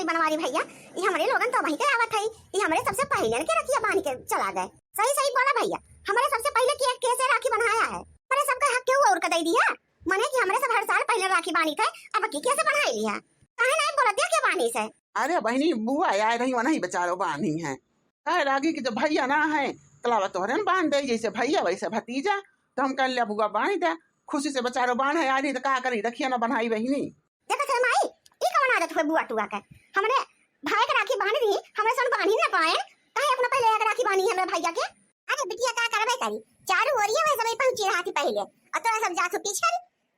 नहीं बनवारी भैया, ये हमारे लोगन तो वहीं के आवत है, ये हमारे सबसे पहले के रखिया बांध के चला गए। सही सही बोला भैया, हमारे सबसे पहले कैसे राखी बनाया है, हमारे सबका हक क्यों और कदई दिया। मने कि हमारे सब हर साल पहले राखी बांधी थे, अब की कैसे बनाई लिया, काहे नहीं बोला दिया क्या बांधी से। अरे बहनी बुआ आए रही वही बेचारो बांधी है, कहे लागी कि जब भैया ना है तलावा तोहरे बांध दे, जैसे भैया वैसे भतीजा, तो हम कह लिया बुआ बांध दे, खुशी से बेचारो बांध है यारी, तो का करी रखिया ना बनाई बहनी। देखा थे माई ई का बना दे बुआ टुआ के, हमरे भाई के राखी बांध दी, हमरे सन बांध ही ना पाए, काहे अपना पहले एक राखी बांधी हमरे भैया के। अरे बिटिया का करबे करी, चारू ओरिया में सबई पहुंची राती पहले, और तोरा सब जासु पीछे,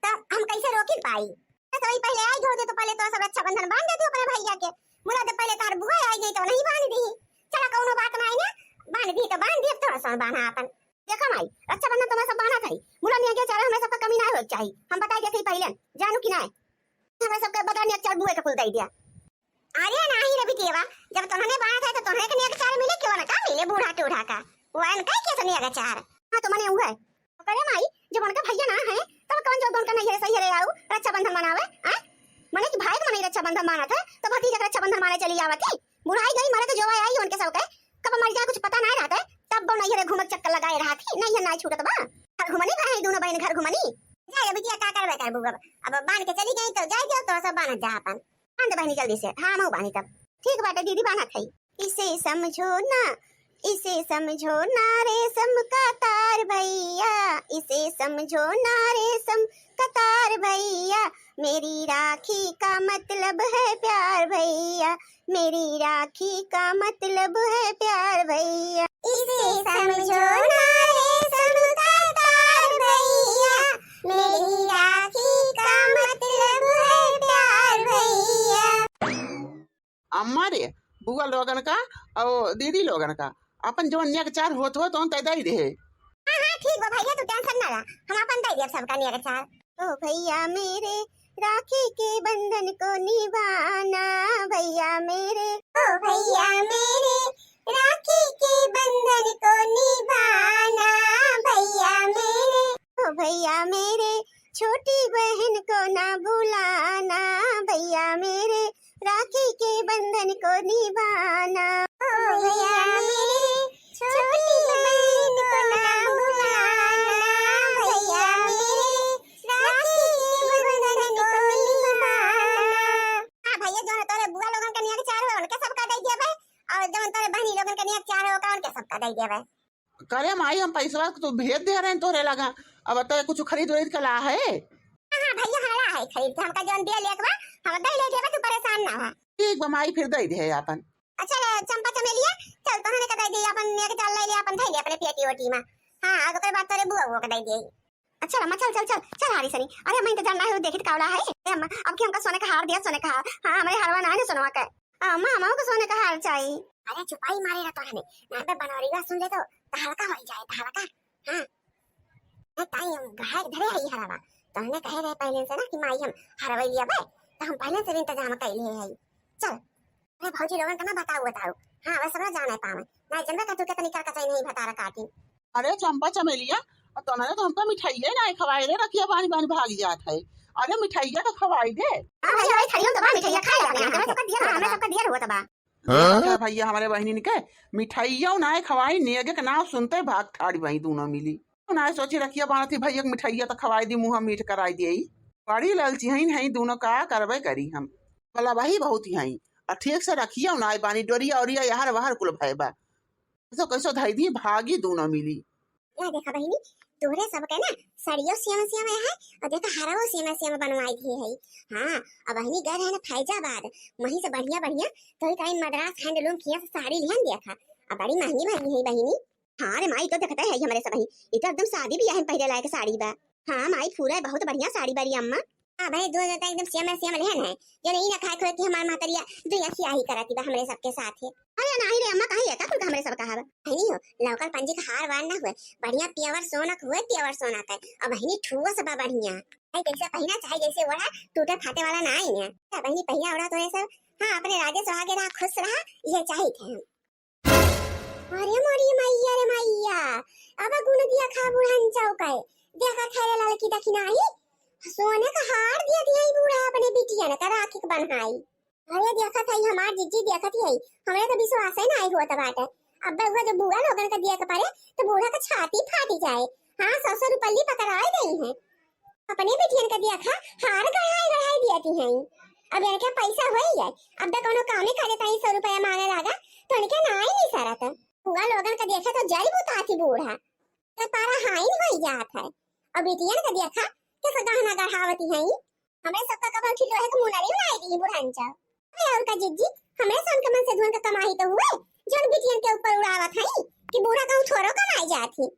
तो हम कैसे रोकी पाई। तो सबई पहले आई धो दे, तो पहले तो सब रक्षाबंधन बांध दे तू अपने भैया के, मुला दे पहले तार बुआ आई गई तो नहीं बांध दी, चला कौनो बात नहीं ना, बांध दी तो बांध दी, थोड़ा सा बांधा अपन। देखा माई रक्षाबंधन तो मैं सब बांधा थई, मुला नहीं के चारा हमें सबका कमी ना हो चाहिए, हम बताई देते पहले जानू कि ना हमें सबका बता नहीं चार बुए के फूल दे दिया। अरे नहीं रे बिटिया, जब तुमने बांधा था तो तुमने के नेक चार मिले क्यों ना का मिले बूढ़ा टूढ़ा का, वन कई के सनिया का चार। हां तो मने हुआ है करे माई, जब उनका भैया ना है तब कौन जो दोन का नहीं है सही रे आऊ रक्षाबंधन मनावे हैं। मने कि भाई को नहीं रक्षाबंधन माना था तो भतीजा का रक्षाबंधन माने चली आवती, बुढ़ाई गई मारे तो जोवा आई उनके सब के, कब मर जाए कुछ पता नहीं रहता, तब वो नहीं रे घूमक चक्कर लगाए रहा थी, नहीं है ना छूटत बा, घर घुमनी भाई दोनों बहन घर घुमनी। जा बिटिया का करबे कर बुआ, अब बांध के चली गई तो जाए जाओ तो सब बांध जा अपन, बांध बहनी जल्दी से। हां मैं बांधी तब ठीक बात है दीदी बांधा थई। इसे समझो ना, इसे समझो ना रेशम का तार भैया, इसे समझो ना रेशम का तार भैया, मेरी राखी का मतलब है प्यार भैया, मेरी राखी का मतलब है प्यार भैया। इसे समझो ना रेशम का तार भैया, मेरी राखी का मतलब है प्यार भैया। अम्मा रे बुआ लोगन का और दीदी लोगन का अपन जो न्या के चार होत हो तो तय दई दे। हां हां ठीक बा भैया, तू टेंशन ना ला, हम अपन दे देब सबका न्या के चार। ओ भैया मेरे राखी के बंधन को निभाना, भैया मेरे, ओ भैया मेरे राखी के बंधन को निभाना, भैया मेरे, ओ भैया मेरे छोटी बहन को ना भुलाना, भैया मेरे राखी के बंधन को निभाना, ओ भैया मेरे छोटी बहन को ना भुलाना, भैया मेरे राखी के बंधन को निभाना। हां भैया जो तोरे बुआ लोगन का निया के चार हो उनके सबका दे दिया भाई, और जो तोरे बहनी लोगन का निया के चार हो का उनके सबका दे दिया भाई। करे माई हम पैसा तो भेज दे रहे हैं तोरे लगा, अब तो कुछ खरीद वरीद के ला है। हां भैया हला है खरीद के हमका जोन दिया लेके बा हम दे ले देबे, तू परेशान ना हो। ठीक बा माई फिर दई दे अपन। अच्छा चंपा चमेलिया चल तो हने का दे दे अपन ने के चल ले ले अपन थैले अपने पेटी ओटी में। हां आगे कर बात तोरे बुआ वो का दे दे। अच्छा रमा चल चल चल चल हारी सनी, अरे मैं इंतजार ना हो देखित कावड़ा है अम्मा, अब की हमका सोने का हार दिया, सोने का हार। हां हमारे हारवा ना है सोनवा का, अम्मा अम्मा को सोने का हार चाहिए। अरे चुपाई मारे रा तोने ना बे बनौरीवा सुन ले तो हल्का हो जाए हल्का। हां ए ताई हम घाय धरे आई हरवा, तोने कहे रहे पहले से ना कि माई हम हरवा लिया बे, तो हम पहले से इंतजाम कर लिए है। चल अरे भौजी लोगन का ना बताओ। हां बस सब जाने पावे ना जनबे का तू के तनिका का चाहिए नहीं बता रहा काटी। अरे चंपा चमेलिया तो ना तो हमका मिठाई ना खवाई रे रखिया पानी पानी भाग जात है, अरे मिठाई तो खवाई दे। हां भैया भाई थरियो तो बा मिठाई खा ले अपने हमने सबका दिया, हमने सबका दिया हुआ तबा। हां भैया हमारे बहनी के मिठाइयों ना खवाई, नेगे के नाम सुनते भाग ठाड़ी वही दोनों मिली ना सोची रखिया बाना थी भैया मिठाइया तो खवाई दी, मुंह मीठ कराई दी, बड़ी लालची है दोनों का करबे करी हम भला वही बहुत ही और ठीक से रखियो ना बानी डोरिया ओरिया यार बाहर कुल भैबा तो कैसो धाई दी भागी दोनों मिली। ये देखा बहनी तोरे सब के ना सड़ियो सियाम है, और देखा हराओ सियाम बनवाई थी है। हां अब बहनी गए है ना फैजाबाद, वहीं से बढ़िया बढ़िया तो ही काइन मद्रास हैंडलूम किया से साड़ी लिहन देखा, अब बड़ी महंगी महंगी है बहनी। हां रे माई तो देखता है हमारे सब ही ये तो एकदम शादी भी है पहले लायक साड़ी बा। हां माई पूरा बहुत बढ़िया साड़ी बारी अम्मा। हां भाई दो जता एकदम सियाम लेहन है, जो नहीं ना खाए खोए कि हमार मातरिया दुनिया सियाही कराती बा हमरे सबके साथ है। अरे नहीं रे अम्मा कहीं लेता कुल हमरे सब कहावा नहीं हो लौकल पंजी का हार वार ना हुए, बढ़िया प्योर सोना हुए, प्योर सोना का अब बहनी ठुआ सब बढ़िया भाई कैसे पहना चाहे जैसे ओढ़ा टूटे फाटे वाला ना आई है बहनी पहना ओढ़ा तो सब। हां अपने राजे सुहागे रहा खुश रहा ये चाहिए थे हम। अरे मोरी मैया रे मैया अब गुण दिया खा बुढ़ान चौकाए देखा थैले लाल की दखिनाई सोने का हार दिया दिया बूढ़ा अपने बिटिया ने राखी के बनहाई। अरे देखा था हमार जीजी देखा थी हमें तो विश्वास ही नहीं हुआ था बाटे। अब हुआ जो बुआ लोगन का दिया के पारे तो बूढ़ा का छाती फाटी जाए। हाँ 100 रुपये पकड़ाई गई है अपने बेटियन का दिया खा हार गढ़ाई गढ़ाई दिया थी हैं। अब इनके पैसा हो ही जाए अब तक कोनो काम ही करे ताई 100 रुपया मांगे लगा तो इनके ना ही नहीं सारा था। बुआ लोगन का देखा तो जल बुताती बूढ़ा तो पारा हाई हो जात है। अब बेटियन का देखा कैसा गहना गढ़ावती है हमें सबका कबर ठीक रहे तो मुनारी बनाई दी बुढ़ांचा। और का जिज्जी हमें सन के मन से धुन का कमाई तो हुए जन बिटियन के ऊपर उड़ावत है कि बूढ़ा कहूं छोरो कमाई जाती।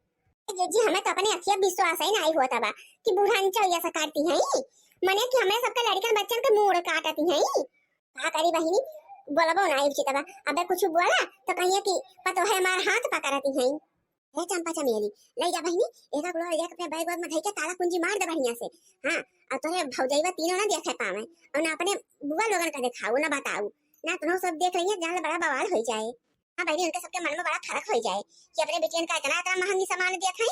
जिज्जी हमें तो अपने अखिया विश्वास ही नहीं होता बा कि बुढ़ांचा ऐसा काटती है मने कि हमें सबका लड़कन बच्चन के मुंह काटती है। का करी बहिनी बोलबो नहीं उचित बा। अबे कुछ बोला तो कहिए कि पतो है हमारा हाथ पकड़ती है। ए चंपा चमेली ले जा बहिनी एका गुलो ले अपने बैग में धई के ताला कुंजी मार दे बढ़िया से। हां अब तोरे भौजैवा तीनों ना देखे पावे और ना अपने बुआ लोगन का दिखाओ ना बताओ ना तुम सब देख रही है जान बड़ा बवाल हो जाए। हां बहनी उनके सबके मन में बड़ा फर्क हो जाए कि अपने बेटियन का इतना इतना महंगी सामान दिया था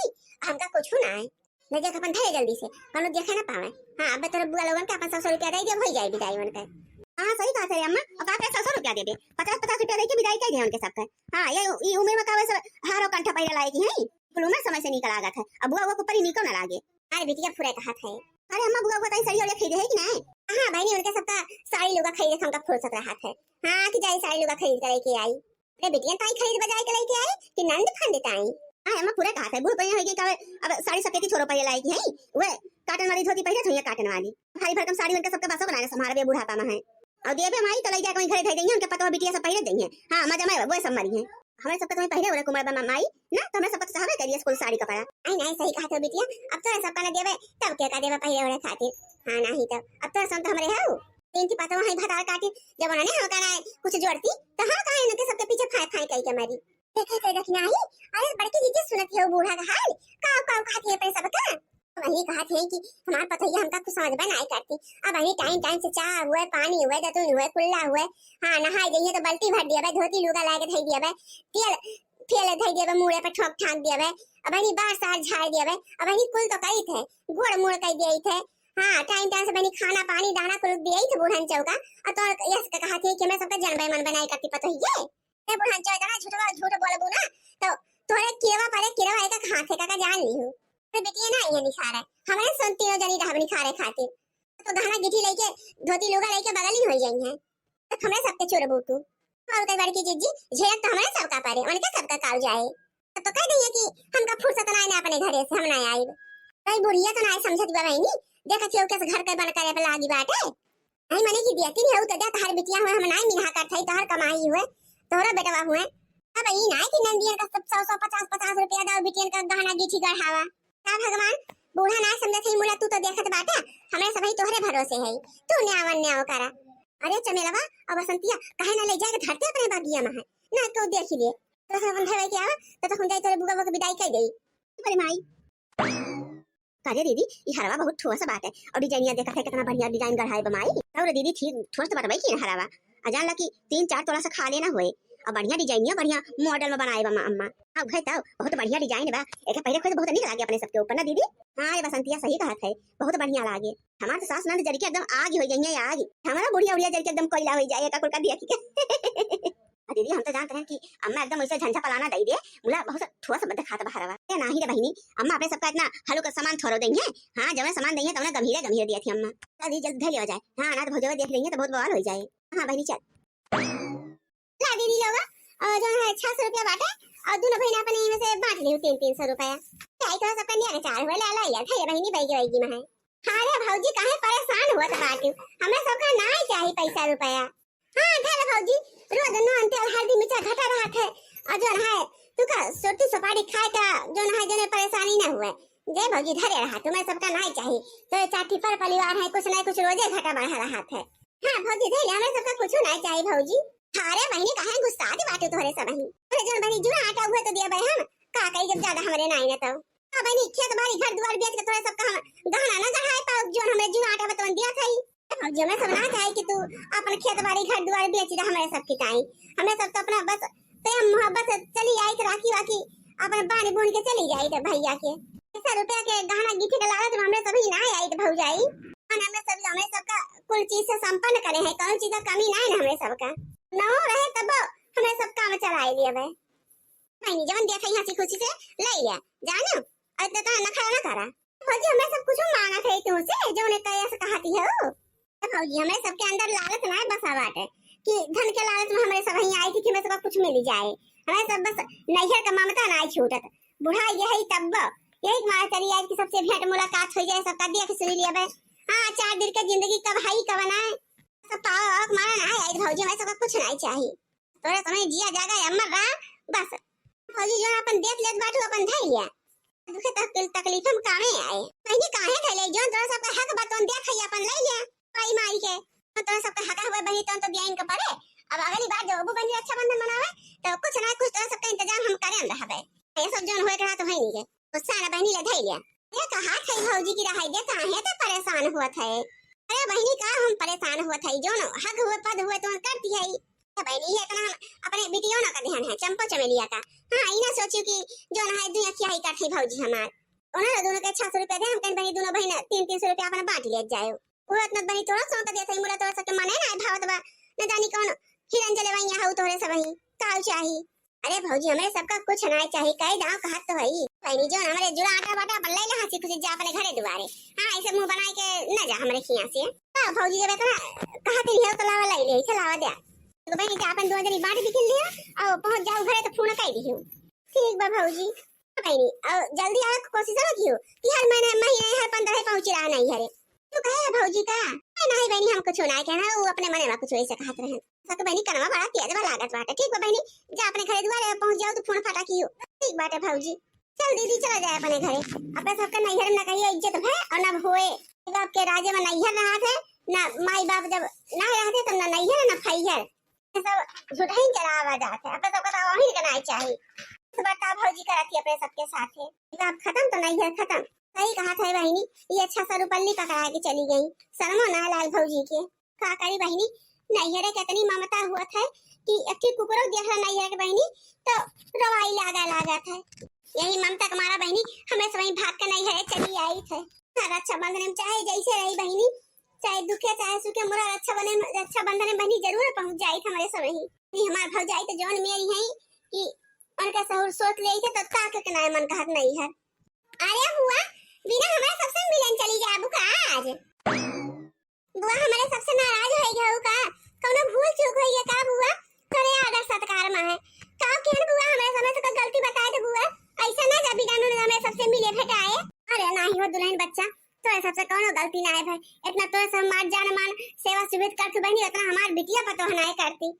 हमका कुछ ना है ले जा अपन धरे जल्दी से कोनो देखे ना पावे। हां अब तोरे बुआ लोगन का अपन 100 रुपया दे दे हो जाए विदाई उनका। हां सही बात है अम्मा अब आप 100 रुपया दे दे 50 रुपया दे के विदाई कर दे उनके सबका। हां ये उम्र में का वैसे हारो कंठा पहिरा लाएगी है उम्र समय से निकल आगत है अब बुआ को परी निको ना लागे। अरे बिटिया फुरे का हाथ है। अरे अम्मा बुआ को ताई साड़ी वाला खरीदे है कि नहीं। हां भाई ने उनके सबका साड़ी लुगा खरीदे हमका फुर्सत रहा है। हां कि जाई साड़ी लुगा खरीद कर के आई। अरे बिटिया ताई खरीद बजाय के लेके आई कि नंद फंद ताई। हां अम्मा पूरा कहा है बुढ़ पहिया है कि अब साड़ी सकेती छोरो पहिया लाएगी है वे काटन वाली धोती पहिरे थई काटन वाली भारी भरकम साड़ी उनके सबके बसो बनाने संभाल बे बुढ़ापा में है और देबे माई तो ले जा कोई घरे धई देंगे उनके पतो बिटिया सब पहिरे देंगे। हां मजा में वो सब मरी है हमें सबका तुम्हें पहले उरे कुमार माई ना तो हमें सबका चाहबे करिए स्कूल साड़ी कपड़ा। आई नहीं सही कहा तो बिटिया अब तो सबका ना देबे तब के का देबे पहले उरे खातिर। हां नहीं तो अब तो संत हमरे हाउ तीन की पतो है भटा काटी जब ना हम का कुछ जोड़ती तो हां कहे इनके सबके पीछे फाय फाय कई के मारी देखे कई रखना ही। अरे बड़की जीजी सुनती हो बूढ़ा का हाल का कहती है पैसा सबका वही कहा थे कि हमारे पता ही हमका कुछ समझ बनाई करती। अब अभी टाइम टाइम से चाह हुए पानी हुए दतुन हुए कुल्ला हुए। हां नहाई जाइए तो बल्टी भर दिया धोती लुगा लाके धई दिया तेल फेल धई दिया मुड़े पे ठोक ठाक दिया अब अनी बार सार झाड़ दिया अब अनी कुल तो कई थे गोड़ मुड़ कई दिए थे। हां टाइम टाइम से बनी खाना पानी दाना कुल दिए थे बुढ़न चौका और तो यस का कहा थे कि मैं सबका जन्म मन बनाई करती पता ही है ए बुढ़न चौका ना झूठ बोलबू ना तो तोरे किरवा परे किरवा एक कहां थे का जान ली हूं तो बेटिया ना ये निखारा हमें सुनती हो जनी ढाबनी खारे खातिर तो गहना गिठी लेके धोती लुगा लेके बगल ही हो जाई है तो हमें सबके चोरबू तू और कई बार की जीजी झेक तो हमें सबका पारे उनके सबका काल जाए तो कह दइए कि हमका फुर्सत ना है अपने घरे से हम ना आई कई बुढ़िया तो ना समझत बहनी देखा थियो के घर के बन करे पे लागी बाटे आई मने की देती है तो जा तार बिटिया हुए हम ना मिहा कर थई तोहर कमाई हुए तोहरा बेटवा हुए अब ई ना कि नंदियन का सब 100 50 रुपया दाव बिटियन का गहना गिठी गढ़ावा का भगवान बूढ़ा ना समझे थे मुला तू तो देखत बाटा हमें सभी तोहरे भरोसे है तू न्यावन न्याव करा। अरे चमेलवा अब बसंतिया कहे ना ले जाके धरते अपने बागिया में है ना तो देख लिए तो सब बंधे के आवा तो हम जाई तोरे बुआ को विदाई कर देई अरे माई। अरे दीदी ये हरवा बहुत ठोस बात है और डिजाइनिया देखा है कितना बढ़िया डिजाइन गढ़ाई बमाई और दीदी ठीक ठोस तो बटवाई की हरवा अजान लकी 3-4 तोला से खा लेना होए और बढ़िया डिजाइनिया बढ़िया मॉडल में बनाए बा अम्मा अब भाई ताऊ बहुत बढ़िया डिजाइन बा एक पहले खुद बहुत निक लागे अपने सबके ऊपर ना दीदी। हां ये बसंतिया सही कहत है बहुत बढ़िया लागे हमार तो सास नंद जरी के एकदम आग हो जाइए आग हमारा बुढ़िया उड़िया जरी के एकदम कोयला हो जाए का कुल का दिया की दीदी हम तो जानते हैं कि अम्मा एकदम ऐसे झंझा पलाना दे दे मुला बहुत ठोस बद खाता बहरवा ए नाही रे बहिनी अम्मा अपने सबका इतना हल्का सामान छोड़ देंगे। हां जब सामान देंगे तब ना गंभीर दिया थी अम्मा दादी जल्द धैर्य हो जाए। हां ना तो भौजवा देख लेंगे तो बहुत बवाल हो जाए। हां बहिनी चल ला दीदी लोग और जो है 600 रुपया बाटे और दोनों बहन अपने में से बांट लियो 300 रुपया चाहे तो सबका निया 4 हुए ला यार है बहिनी बैगी में है। हां रे भौजी काहे परेशान हुआ बाटू हमें सबका ना चाहिए पैसा रुपया। हां ढाल भौजी रोज नॉन तेल हल्दी मिर्चा घटा रहा है और जो है तू का सोटी सुपारी खाए का जो है जने परेशानी ना हुए जय भौजी धरे रहा तुम्हें सबका नहीं चाहिए तो चाटी पर परिवार है कुछ ना कुछ रोजे घटा बढ़ा रहा है। हां भौजी धरे हमें सबका कुछ नहीं चाहिए भौजी। हारे महीने काहे गुस्सा दी बाटे तोहरे सब ही अरे जन बनी जुना आटा हुए तो दिया भाई हम का कई जब ज्यादा हमरे नहीं ना तो हां बनी खेत बाड़ी घर द्वार बेच के तोरे सब का गहना ना गढ़ाए पाओ जो हमरे जुना आटा बतवन दिया थई अब जो मैं सब ना चाहे कि तू अपन खेत बाड़ी घर द्वार बेच दे हमरे सब की ताई हमें सब तो अपना बस प्रेम मोहब्बत चली आई तो राखी वाकी अपन बानी बुन के चली जाई तो भैया के 100 रुपया के गहना गिफ्ट के लालच में हमरे सभी ना आई तो भौजाई हमें सब का कुल चीज से संपन्न करे है, कौन चीज का कमी ना है ना हमें सबका। न रहे तब हमें सब काम चलाए लिए बे नहीं जवन देखा हंसी खुशी से ले लिया जानो और तो नखरा ना करा। फौजी हमें सब कुछ मांगा थे तुमसे जो ने कहे ऐसे कहती है ओ फौजी हमें सबके अंदर लालच ना है बस बात है कि धन के लालच में हमारे सब यहीं आई थी कि हमें सब कुछ मिल जाए। हमें सब बस नैहर का ममता ना छूटत बुढ़ा यही तब यही हमारा चली आज की सबसे भेंट मुलाकात हो जाए सबका देख सुन लिया बे। हाँ 4 दिन की जिंदगी कब है कब ना है सब पाव मारा ना है भौजी हमें सब कुछ नहीं चाहिए तोरे समय जिया जागा अमर रहा बस। फौजी जो अपन देख लेत बाटू अपन धर लिया दुखे तकलीफ हम काहे आए कहीं काहे थले जो तोरा सबका हक बतन देख है अपन ले लिया पाई माई के तोरा सबका हक हुए बनी तो दिया इनका पड़े। अब अगली बार जो अबू बनी रक्षा बंधन मनावे तो कुछ ना कुछ तोरा सबका इंतजाम हम करें रहबे ये सब जन होए करा तो है नहीं के गुस्सा ना बहनी ले धई लिया ये कहा थे भौजी की रहाई दे काहे तो परेशान हुआ थे। अरे बहनी का हम परेशान हुआ थे जो हक हुए पद हुए तो करती है बहनी है इतना अपने बेटियों ना का ध्यान है चंपा चमेलिया का। हां इना सोचियो कि जो ना है दुनिया क्या ही करती भौजी हमार ओना दोनों के 600 रुपया दे हम कहीं बहनी दोनों बहन 300 रुपया अपना बांट ले जाए वो इतना बहनी थोड़ा सौंप देते मुरा तोरा सबके मने ना भावत बा न जानी कौन हिरन जले वैया हऊ तोरे सब ही काल चाहिए। अरे भौजी हमें सबका कुछ ना चाहिए कई दांव कहत तो है बहनी जो हमारे जुड़ा आटा बाटा बल्ले ले हंसी खुशी जा अपने घरे दुआरे। हां ऐसे मुंह बनाए के न जा हमरे खिया से हां भौजी जब इतना कहती है तो लावा ले चलावा दे तो बहनी जा अपन 2 जनी बांट दिखल लिया और पहुंच जाओ घरे तो फोन कर दियो ठीक बा भौजी। बहनी और जल्दी आवे की कोशिश रखियो कि हर महीने हर 15 पहुंच रहा नहीं हरे तू कहे भौजी का नहीं बहनी हम कुछ ना कहना वो अपने मने में कुछ ऐसे कहत रहे सब बहनी करमा बड़ा तेज बा लागत बाटे ठीक बा बहनी जा अपने घरे दुआरे पहुंच जाओ तो फोन फटा कियो ठीक बाटे भौजी चल दीदी चला जाए अपने घरे अपने सबका नैहर में ना कहिए इज्जत है और ना होए बाप के राजे में नैहर रहा थे ना माई बाप जब ना रहते तो ना नैहर ना फैहर सब झूठा ही चलावा जाते अपने सबका तो वही करना चाहिए बता भौजी कराती अपने सबके साथ है बाप खत्म तो नैहर खत्म सही कहा था बहनी ये अच्छा सा रुपल्ली पकड़ा के चली गई शर्मो ना लाल भौजी के का करी बहनी नैहर के इतनी ममता हुआ था कि अच्छी कुकरो देखा नैहर के बहनी तो रवाई लागा था यही ममता हमारा बहनी हमें सब भाग के नैहर चली आई थे रक्षाबंधन में चाहे जैसे रही बहनी चाहे दुखे चाहे सुखे मोरा रक्षाबंधन में बहनी जरूर पहुंच जाई थे हमारे सब ही हमार भौजाई तो जौन मेरी है कि उनका सहूर सोच ले थे तो का के ना मन कहत नहीं है। अरे हुआ बिना हमारे सबसे मिलन चली जा बुका आज बुआ हमारे सबसे नाराज होई गयो का कोनो भूल चूक होई है का बुआ तोरे आदर सत्कार में है का केन बुआ हमारे समय से गलती बताए दे बुआ ऐसा ना जा बिना ने हमें सबसे मिले भेटाए। अरे नहीं हो दुल्हन बच्चा तोरे सबसे कोनो गलती ना है भाई इतना तोरे से मार जान मान सेवा सुविध करत बहनी इतना हमार बिटिया पतो हनाए करती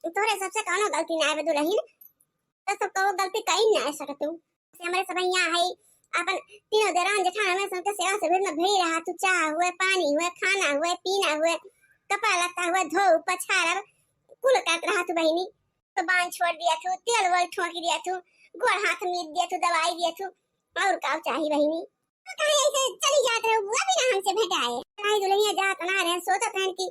तोरे सबसे कोनो गलती ना है दुल्हन तो सब कोनो गलती कहीं ना है सकतू हमारे सब यहां है अपन तीनों देरान जेठान में सबके सेवा से में भई रहा तू चाह हुए पानी हुए खाना हुए पीना हुए कपड़ा लत्ता हुए धो पछाड़ कुल काट रहा तू बहनी तो बांध छोड़ दिया तू तेल वल ठोक दिया तू गोड़ हाथ मीट दिया तू दवाई दिया तू और का चाहिए बहनी कहीं ऐसे चली जात रहे बुआ बिना हमसे भेटाए नहीं दुल्हनिया जात ना रहे सोचत हैं कि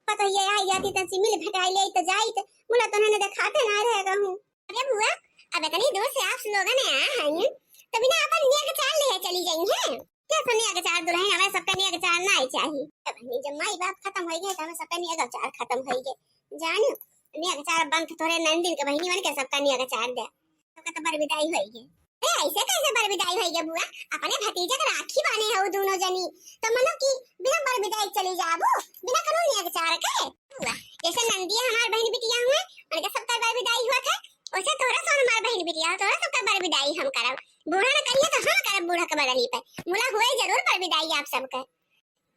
पता ये आई जाती तंसी मिल भेटाई ले तो जाई तो मुला तो ने दिखाते ना रहे कहूं। अरे बुआ अब इतनी दूर से आप लोगों ने आए हैं तो बिना अपन निया के चाल ले चली गई हैं क्या सुनिया के चार दुल्हन हमें सबका निया के चाल नहीं चाहिए बहनी जब माई बाप खत्म हो गए तो हमें सबका निया के चाल खत्म हो गए जानो निया के चाल बंद थोड़े नंदिन के बहनी बन के सबका निया के चाल दे सबका तो बरविदाई होई है। ए ऐसे कैसे बरविदाई होई है बुआ अपने भतीजे के राखी बाने हो दोनों जनी तो मनो की बिना बरविदाई चली जाबो बिना कनो निया के चाल के बुआ जैसे नंदिया हमार बहन बिटिया हुए उनके सबका बरविदाई हुआ था वैसे तोरा सोन हमार बहन बिटिया तोरा सबका बरविदाई हम करब बूढ़ा ने कहिए तो हां करब बूढ़ा के बदली पे मुला हुए जरूर बरविदाई आप सबके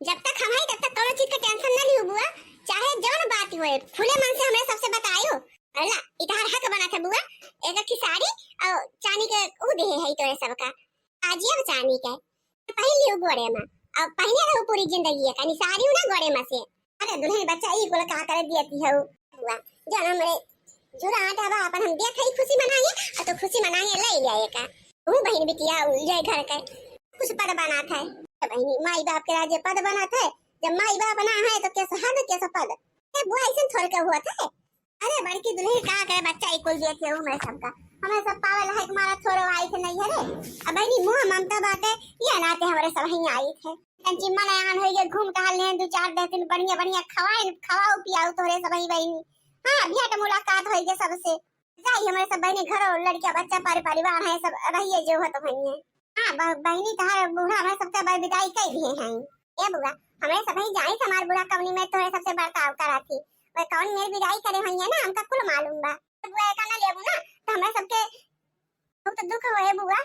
जब तक हम है तब तक कोनो चीज का टेंशन ना लियो बुआ चाहे जौन बात होए खुले मन से हमें सबसे बताइयो अल्लाह इधर हक बना था बुआ एक की साड़ी और चांदी के ऊ दे है तोरे सबका आजिए चांदी के पहन लियो गोड़े में और पहने रहो पूरी जिंदगी का साड़ी ना गोड़े में से। अरे दुल्हन बच्चा ई गोल का कर दियती हो बुआ जन्म में जुरा आटा बा अपन हम देख ही खुशी मनाइए और तो खुशी मनाइए ले जाए का तू बहन बिटिया जय घर का कुछ पद बना था बहनी माई बाप के राजे पद बना था जब माई बाप ना है तो कैसा हद कैसा पद ए बुआ ऐसे थोड़ के हुआ था। अरे बड़की दुल्हन का करे बच्चा इकुल देखे हो मैं सबका हमें सब पावल है हमारा थोड़ा आई थे नहीं है रे अब बहनी मुंह ममता बात है ये नाते हमारे सब यहीं आई थे कंची मन आन होई के घूम टहल ले 2-4 दिन बढ़िया बढ़िया खवाओ पियाओ तोरे सब बहनी। हां भेंट मुलाकात होई के सबसे जाई हमारे सब बहनी घर और लड़कियां बच्चा परिवार है सब रहिए जो हो तो भई। हां बहनी तहार बूढ़ा हमारे सबके बाय विदाई कई दिए हैं। ए बुआ हमारे सब ही जाई हमार बूढ़ा कवनी में तोरे सबसे बर्ताव कराती वे कौन मेरी विदाई करे हुई है ना हमका कुल मालूम बा। बुआ का ना लेबू ना तो हमारे सबके बहुत दुख होए बुआ।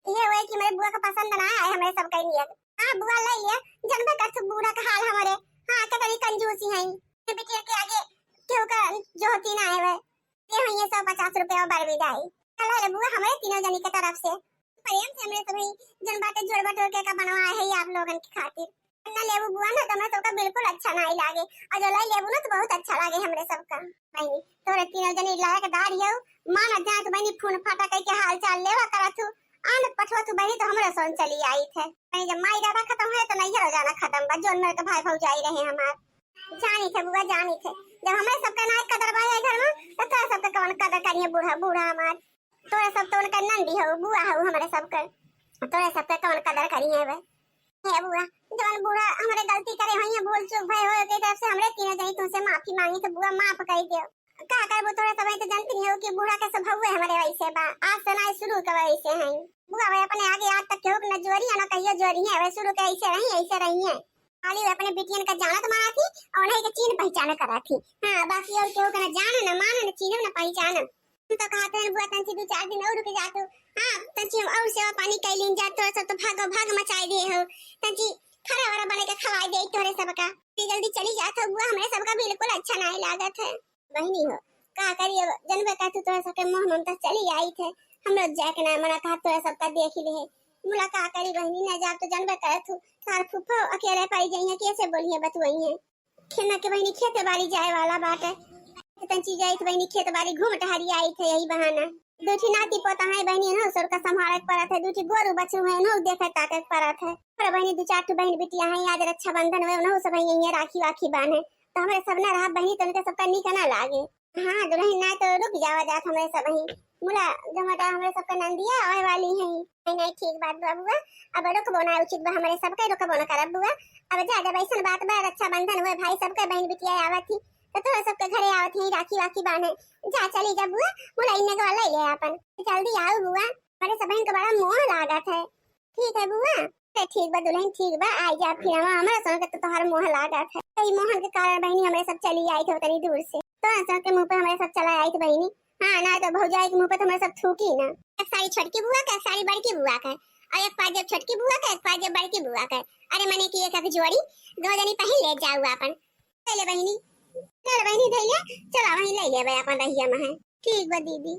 ये होए कि मेरे बुआ का पसंद ना आए हमारे सब कई नियत। हां बुआ ले लिया जनबे कर बूढ़ा का हाल हमारे। हां कतरी कंजूसी है बिटिया के आगे क्यों का जो होती ना है वे ये हुई है 150 रुपए और बार विदाई। चलो रे बुआ हमारे तीनों जनी की तरफ से प्रेम से हमरे तो भाई जन बाटे जोड़ बटोर के का बनवाए है आप लोगन की खातिर। ना लेबू बुआ ना तो मैं सबका बिल्कुल अच्छा नहीं लागे और जो लाई लेबू ना तो बहुत अच्छा लागे हमरे सबका। बहनी तोरे तीनों जनी लायक दार यौ मान जा तो बहनी फोन फाटा कह के हाल चाल लेवा करत हूं आन पठवा तू बहनी तो हमरे सोन चली आई थे। नहीं जब माई दादा खत्म है तो नहीं हो जाना खत्म बा जोन मेरे के भाई भौजाई रहे हमार जानी थे बुआ जानी थे। जब हमारे सबका नाक कदर बाई घर में तो तोरे सबका कौन कदर करिए बूढ़ा बूढ़ा हमार तोरे सब तो उनका नंदी हो बुआ हो हमारे सबके तोरे सबका कौन कदर करिए वे। हे बुआ जवन बूढ़ा हमारे गलती करे हुई है भूल चूक भय होए के तरफ से हमरे तीनों जनी तुमसे माफी मांगी तो बुआ माफ कर दियो। का करबो तोरे सब तो जानती नहीं हो कि बूढ़ा के स्वभाव है हमारे वैसे बा आज से ना शुरू के वैसे हैं। बुआ वे अपने आगे आज तक केहू न जोरी न कहियो जोरी है वे शुरू के ऐसे रही है खाली वे अपने बिटियन का जानत माना थी और नहीं के चीन पहचान करा थी। हां बाकी और केहू का न जान न मान न चीन न पहचान तो कहते हैं बुआ तंची 2-4 दिन और रुक जातो। हां तंची हम और सेवा पानी कैलिन जातो सब तो भाग मचाई दे हो तंची खरा वरा बने के खवाई दे तोरे सबका जल्दी चली जातो बुआ हमें सबका बिल्कुल अच्छा नहीं लागत है। बहनी हो का करिए जनबे का तू तोरे सबके मोह ममता चली आई थे हमरो जाके ना मना का तोरे सबका देख ले मुलाकात करी बहनी ना जा तो जनबे करे तू तार फुफो अकेले पाई जाई है कैसे बोलिए बतवई है खेना के बहनी खेत बाड़ी जाए वाला बाटे तंची जाई तो बहनी खेत बाड़ी घूम टहरी आई थे यही बहाना दूठी नाती पोता है बहनी न सर का संभाले पड़ा थे दूठी गोरु बच्चू है न देखे ताके पड़ा थे पर बहनी 2-4 बहन बिटिया है आज रक्षाबंधन में न सब यही राखी वाखी बांधे तो हमारे सब ना रहा बहनी तो उनके सबका निक ना लागे। हां दुल्हन ना तो रुक जावा जात हमारे सब ही मुला जमाटा हमारे सबका नंदिया आए वाली है नहीं ठीक बात बुआ अब रुक बोना उचित बा हमारे सबका रुक बोना करब बुआ अब जा जब ऐसा बात बा रक्षाबंधन हुए भाई सबके बहन बिटिया आवत थी तो तोरा सबके घरे आवत है राखी वाखी बांधे जा चली जा बुआ मुला इन्ने के वाला ले अपन जल्दी आओ बुआ हमारे सब बहन का बड़ा मोह लागत है। ठीक है बुआ ठीक बा दुल्हन ठीक बा आई जा फिर हमारे संग तो तोहर मोह लागत है कई मोहन के कारण बहनी हमारे सब चली आई थे उतनी दूर से तो ऐसा के मुंह पे हमारे सब चला आई थी बहनी। हां ना तो भौजाई के मुंह पे तो हमारे सब थूकी ना एक साड़ी छोटकी बुआ का एक साड़ी बड़की बुआ का और एक पाजेब छोटकी बुआ का एक पाजेब बड़की बुआ का अरे मने की एक जोड़ी 2 जनी पहन ले जाऊ अपन ले बहनी चल बहनी धैले चला वहीं ले ले अपन रहिया में है ठीक बा दीदी।